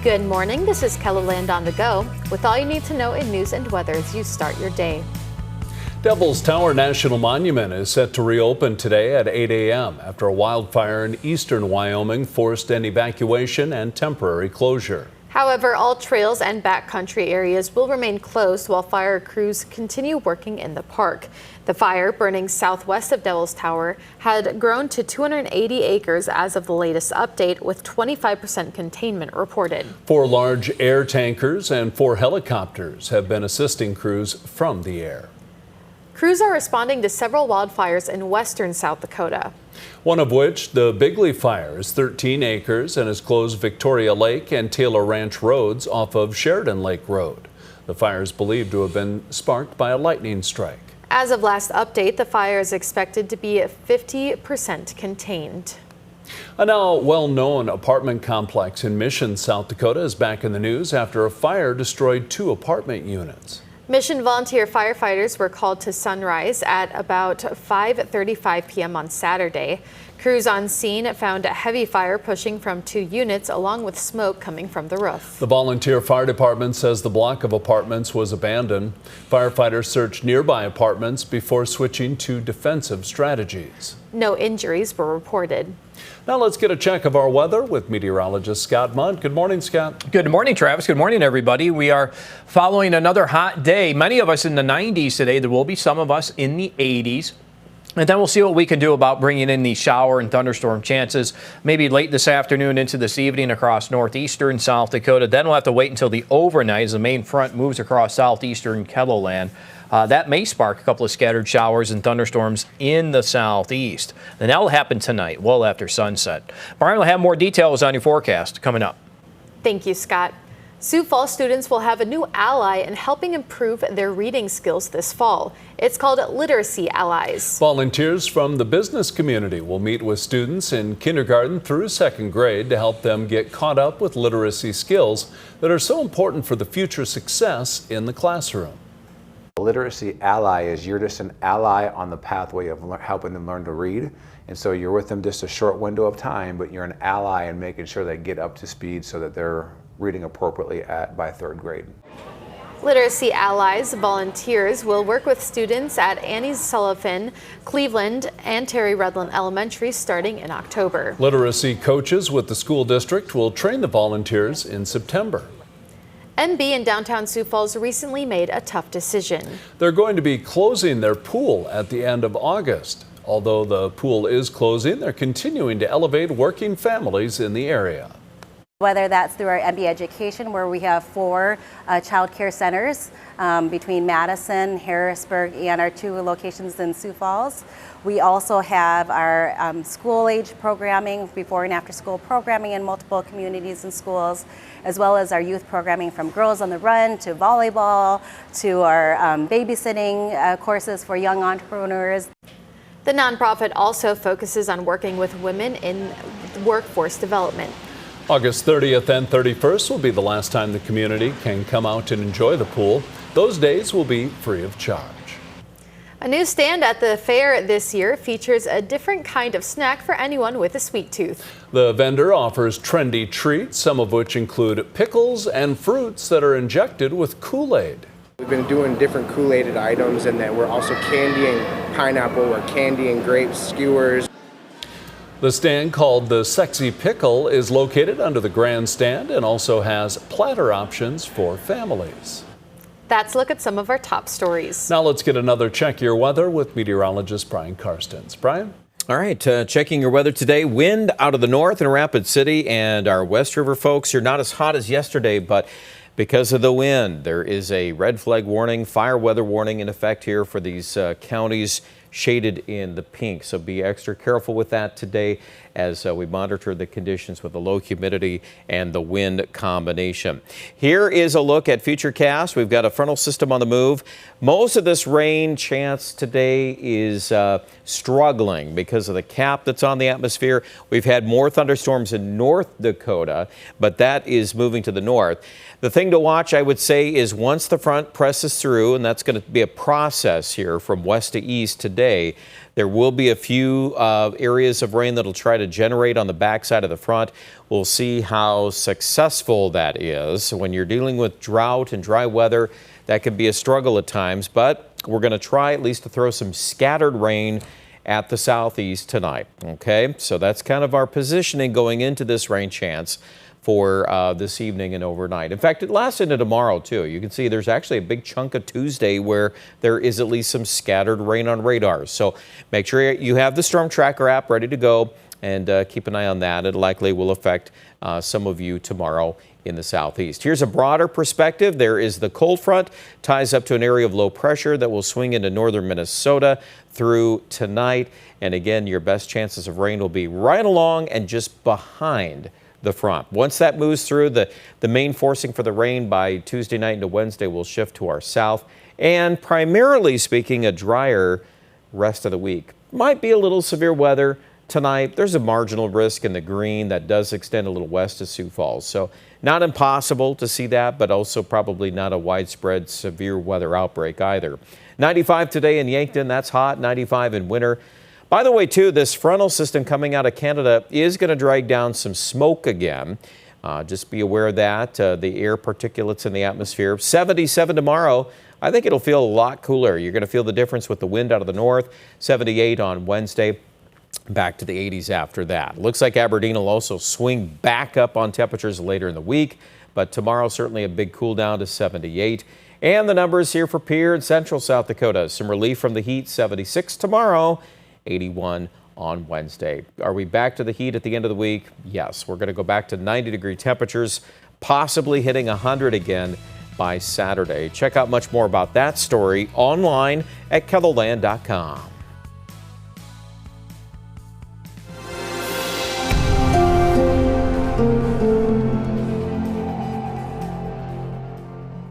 Good morning, this is Keloland on the go with all you need to know in news and weather as you start your day. Devil's Tower National Monument is set to reopen today at 8 a.m. after a wildfire in eastern Wyoming forced an evacuation and temporary closure. However, all trails and backcountry areas will remain closed while fire crews continue working in the park. The fire, burning southwest of Devil's Tower, had grown to 280 acres as of the latest update, with 25% containment reported. 4 large air tankers and 4 helicopters have been assisting crews from the air. Crews are responding to several wildfires in western South Dakota. One of which, the Bigley Fire, is 13 acres and has closed Victoria Lake and Taylor Ranch roads off of Sheridan Lake Road. The fire is believed to have been sparked by a lightning strike. As of last update, the fire is expected to be 50% contained. A now well-known apartment complex in Mission, South Dakota is back in the news after a fire destroyed 2 apartment units. Mission volunteer firefighters were called to Sunrise at about 5:35 p.m. on Saturday. Crews on scene found a heavy fire pushing from 2 units along with smoke coming from the roof. The volunteer fire department says the block of apartments was abandoned. Firefighters searched nearby apartments before switching to defensive strategies. No injuries were reported. Now let's get a check of our weather with meteorologist Scott Mudd. Good morning, Scott. Good morning, Travis. Good morning, everybody. We are following another hot day. Many of us in the 90s today. There will be some of us in the 80s. And then we'll see what we can do about bringing in the shower and thunderstorm chances maybe late this afternoon into this evening across northeastern South Dakota. Then we'll have to wait until the overnight as the main front moves across southeastern Keloland. That may spark a couple of scattered showers and thunderstorms in the southeast. And that will happen tonight, well after sunset. Brian will have more details on your forecast coming up. Thank you, Scott. Sioux Falls students will have a new ally in helping improve their reading skills this fall. It's called Literacy Allies. Volunteers from the business community will meet with students in kindergarten through 2nd grade to help them get caught up with literacy skills that are so important for the future success in the classroom. Literacy Ally is you're just an ally on the pathway of helping them learn to read. And so you're with them just a short window of time, but you're an ally in making sure they get up to speed so that they're reading appropriately by 3rd grade. Literacy Allies volunteers will work with students at Annie Sullivan, Cleveland, and Terry Redland Elementary starting in October. Literacy coaches with the school district will train the volunteers in September. MB in downtown Sioux Falls recently made a tough decision. They're going to be closing their pool at the end of August. Although the pool is closing, they're continuing to elevate working families in the area. Whether that's through our MB Education, where we have 4 child care centers between Madison, Harrisburg, and our 2 locations in Sioux Falls. We also have our school-age programming, before and after school programming in multiple communities and schools, as well as our youth programming from Girls on the Run to volleyball to our babysitting courses for young entrepreneurs. The nonprofit also focuses on working with women in workforce development. August 30th and 31st will be the last time the community can come out and enjoy the pool. Those days will be free of charge. A new stand at the fair this year features a different kind of snack for anyone with a sweet tooth. The vendor offers trendy treats, some of which include pickles and fruits that are injected with Kool-Aid. We've been doing different Kool-Aided items, and that we're also candying pineapple, we're candying grapes, skewers. The stand, called the Sexy Pickle, is located under the grandstand and also has platter options for families. That's a look at some of our top stories. Now let's get another Check Your Weather with meteorologist Brian Karstens. Brian? All right, checking your weather today. Wind out of the north in Rapid City, and our West River folks, you're not as hot as yesterday, but because of the wind, there is a red flag warning, fire weather warning in effect here for these counties shaded in the pink. So be extra careful with that today as we monitor the conditions with the low humidity and the wind combination. Here is a look at Futurecast. We've got a frontal system on the move. Most of this rain chance today is struggling because of the cap that's on the atmosphere. We've had more thunderstorms in North Dakota, but that is moving to the north. The thing to watch, I would say, is once the front presses through, and that's going to be a process here from west to east today, there will be a few areas of rain that'll try to to generate on the backside of the front. We'll see how successful that is. When you're dealing with drought and dry weather, that can be a struggle at times, but we're going to try at least to throw some scattered rain at the southeast tonight. Okay, so that's kind of our positioning going into this rain chance for this evening and overnight. In fact, it lasts into tomorrow too. You can see there's actually a big chunk of Tuesday where there is at least some scattered rain on radars. So make sure you have the Storm Tracker app ready to go and keep an eye on that. It likely will affect some of you tomorrow in the southeast. Here's a broader perspective. There is the cold front, ties up to an area of low pressure that will swing into northern Minnesota through tonight. And again, your best chances of rain will be right along and just behind the front. Once that moves through, the main forcing for the rain by Tuesday night into Wednesday will shift to our south. And primarily speaking, a drier rest of the week. Might be a little severe weather tonight. There's a marginal risk in the green that does extend a little west of Sioux Falls. So not impossible to see that, but also probably not a widespread severe weather outbreak either. 95 today in Yankton. That's hot. 95 in winter. By the way, too, this frontal system coming out of Canada is going to drag down some smoke again. Just be aware of that. The air particulates in the atmosphere. 77 tomorrow. I think it'll feel a lot cooler. You're going to feel the difference with the wind out of the north. 78 on Wednesday. Back to the 80s after that. Looks like Aberdeen will also swing back up on temperatures later in the week, but tomorrow certainly a big cool down to 78. And the numbers here for Pierre and central South Dakota. Some relief from the heat, 76 tomorrow, 81 on Wednesday. Are we back to the heat at the end of the week? Yes, we're going to go back to 90-degree temperatures, possibly hitting 100 again by Saturday. Check out much more about that story online at KELOLAND.com.